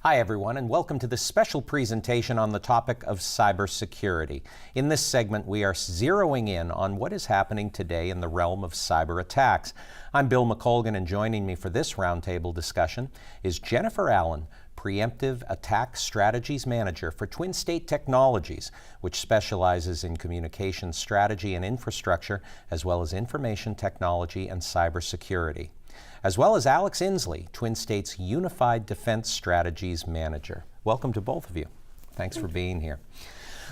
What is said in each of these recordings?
Hi everyone, and welcome to this special presentation on the topic of cybersecurity. In this segment, we are zeroing in on what is happening today in the realm of cyber attacks. I'm Bill McColgan, and joining me for this roundtable discussion is Jennifer Allen, Preemptive Attack Strategies Manager for Twin State Technologies, which specializes in communications strategy and infrastructure, as well as information technology and cybersecurity, as well as Alex Inslee, Twin State's Unified Defense Strategies Manager. Welcome to both of you. Thanks for being here.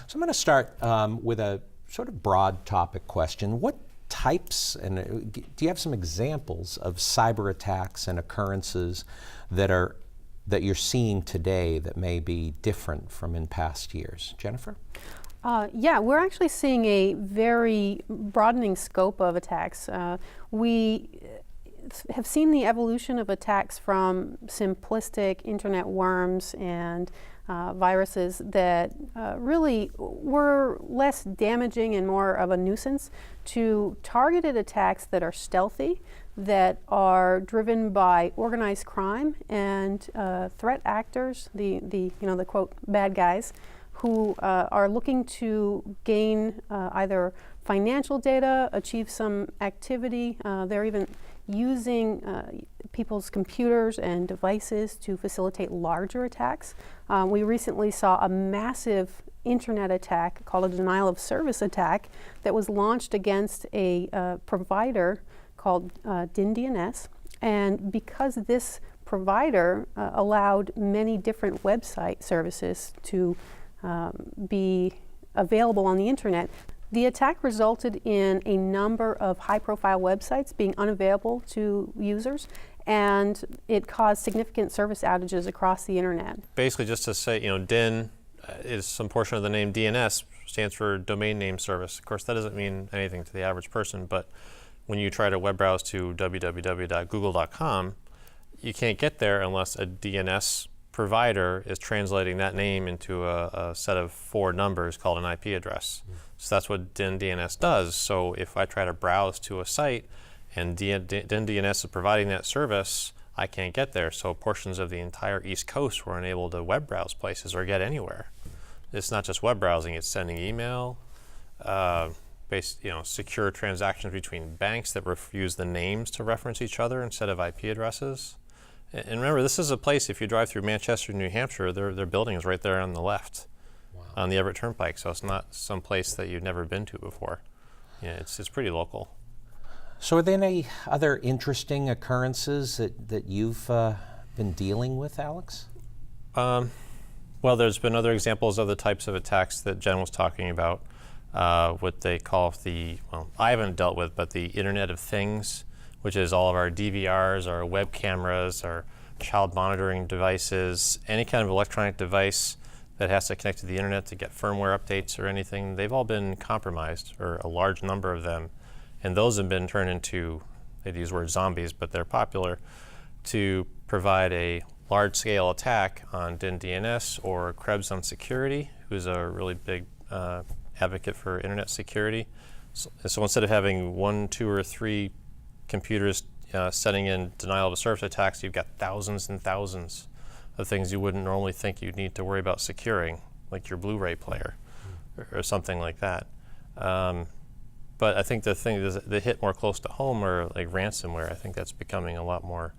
So I'm going to start with a sort of broad topic question. What types, and do you have some examples of cyber attacks and occurrences that you're seeing today that may be different from in past years? Jennifer? Yeah, we're actually seeing a very broadening scope of attacks. We have seen the evolution of attacks from simplistic internet worms and viruses that really were less damaging and more of a nuisance, to targeted attacks that are stealthy, that are driven by organized crime and threat actors, the quote bad guys, who are looking to gain either financial data, achieve some activity. They're even using people's computers and devices to facilitate larger attacks. We recently saw a massive internet attack called a denial of service attack that was launched against a provider called DIN-DNS. And because this provider allowed many different website services to be available on the internet, the attack resulted in a number of high-profile websites being unavailable to users, and it caused significant service outages across the internet. Basically, just to say, DIN is some portion of the name. DNS stands for Domain Name Service. Of course, that doesn't mean anything to the average person, but when you try to web browse to www.google.com, you can't get there unless a DNS provider is translating that name into a set of 4 numbers called an IP address. So that's what DIN-DNS does. So if I try to browse to a site and DIN-DNS is providing that service, I can't get there. So portions of the entire East Coast were unable to web browse places or get anywhere. It's not just web browsing, it's sending email, secure transactions between banks that use the names to reference each other instead of IP addresses. And remember, this is a place, if you drive through Manchester, New Hampshire, their building is right there on the left. Wow. On the Everett Turnpike, so it's not some place that you've never been to before. Yeah, it's pretty local. So are there any other interesting occurrences that you've been dealing with, Alex? Well, there's been other examples of the types of attacks that Jen was talking about, what they call I haven't dealt with, but the Internet of Things, which is all of our DVRs, our web cameras, our child monitoring devices, any kind of electronic device that has to connect to the internet to get firmware updates or anything. They've all been compromised, or a large number of them. And those have been turned into, they use the word zombies, but they're popular, to provide a large-scale attack on DIN-DNS or Krebs on Security, who's a really big advocate for internet security. So instead of having 1, 2, or 3 computers setting in denial of service attacks, you've got thousands and thousands of things you wouldn't normally think you'd need to worry about securing, like your Blu-ray player or something like that. But I think the thing that hit more close to home are like ransomware. I think that's becoming a lot more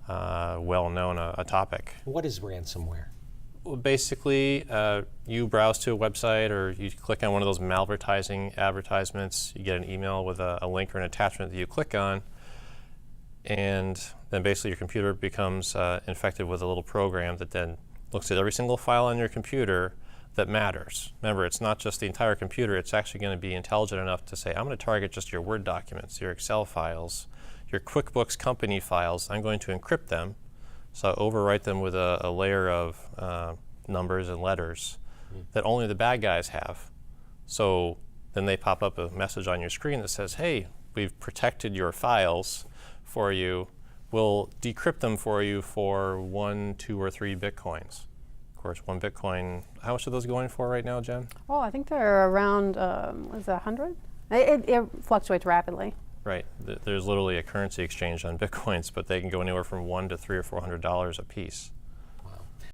well-known a topic. What is ransomware? Well, basically, you browse to a website or you click on one of those malvertising advertisements, you get an email with a link or an attachment that you click on, and then basically your computer becomes infected with a little program that then looks at every single file on your computer that matters. Remember, it's not just the entire computer, it's actually going to be intelligent enough to say, I'm going to target just your Word documents, your Excel files, your QuickBooks company files. I'm going to encrypt them, so I overwrite them with a layer of numbers and letters that only the bad guys have. So then they pop up a message on your screen that says, hey, we've protected your files for you. We'll decrypt them for you for 1, 2, or 3 Bitcoins. Of course, 1 Bitcoin, how much are those going for right now, Jen? Oh, I think they're around, was it 100? It fluctuates rapidly. Right. There's literally a currency exchange on Bitcoins, but they can go anywhere from $100 to $300 or $400 a piece.